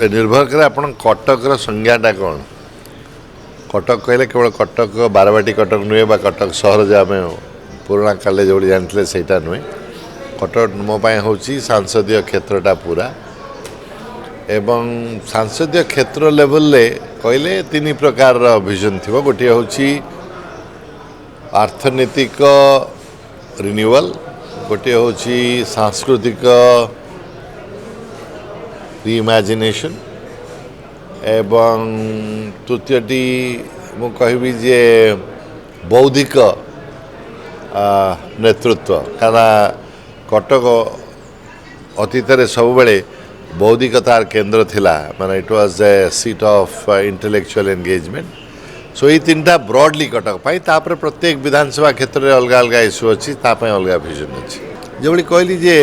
निर्भर करे आप कटकर संज्ञाटा कौन कटक कहले केवल कटक बारवाटी कटक नुहे कटक सहर जो आम पुराणा काले जो जानते ସେଇଟା नुहे कटक मो हूँ सांसदीय क्षेत्रटा पूरा एवं सांसदीय क्षेत्र लेवल कहले तीन प्रकार विजन थी गोटे हूँ अर्थनैतिक रिन्यूअल गोटे हूँ सांस्कृतिक रिइमेजिनेशन एवं तृतीयटी मु कहबी जे बौद्धिक नेतृत्व कारण कटक अतीत सब बेले बौद्धिकतार केन्द्र थिला माने it was a seat of intellectual engagement so ये तीन टा ब्रॉडली कटक पाई तापर प्रत्येक विधानसभा क्षेत्र में अलग अलग इश्यू अच्छी अलग विजन अच्छी जो कहली जे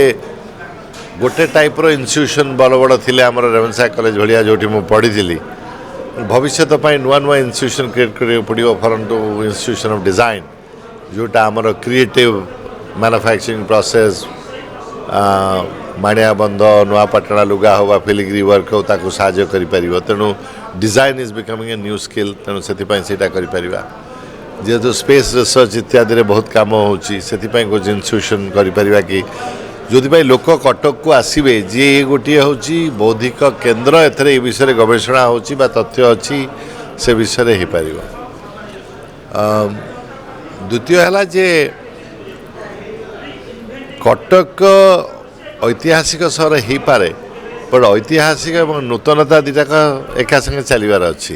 गोटे टाइप रो इंस्टीट्यूशन बड़ बड़ थिले आमर रेवेन्सा कॉलेज भलिया जोटी मु पढ़ी थी भविष्य नुआ नुआ इंस्टीट्यूशन क्रिएट करियो पड़ियो फॉरन टू इंस्टीट्यूशन ऑफ डिजाइन जोटा आमर क्रिएटिव मैन्युफैक्चरिंग प्रोसेस माणिया बंध नुआपाटणा लुगा हो फिलिग्री वर्क हो ताकू साहाय्य करि परिबो तेणु design is becoming a new skill तेणु सेतिपाई सेटा करि परिबा जेहेतु स्पेस रिसर्च इत्यादि रे बहुत काम होउची सेतिपाई कुछ इंस्टीट्यूशन करि परिबा कि जो लोक कटक को आसवे जी गोटे हूँ बौद्धिक केन्द्र एथर ए विषय गवेषणा हो तथ्य अच्छी से विषय हो पार द्वितीय है जे कटक ऐतिहासिक सहर हो पारे बट ऐतिहासिक और नूतनता दुटाक एका संगे चलबार अच्छी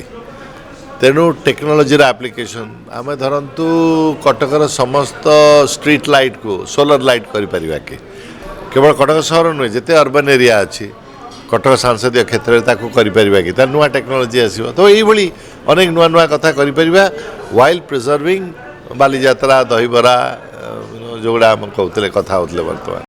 तेणु टेक्नोलोजी एप्लिकेशन आम धरतु कटकर समस्त स्ट्रीट लाइट को सोलर लाइट कर केवल कटक सहर नुहे जिते अर्बन एरिया अच्छी कटक सांसदीय क्षेत्र में कि नुआ टेक्नोलोजी आसो तो ये अनेक नुआ नुआ कथा व्हाइल प्रिजर्विंग बालीजात्रा दहीबरा जोड़ा आम कहते कथा होते बर्तमान।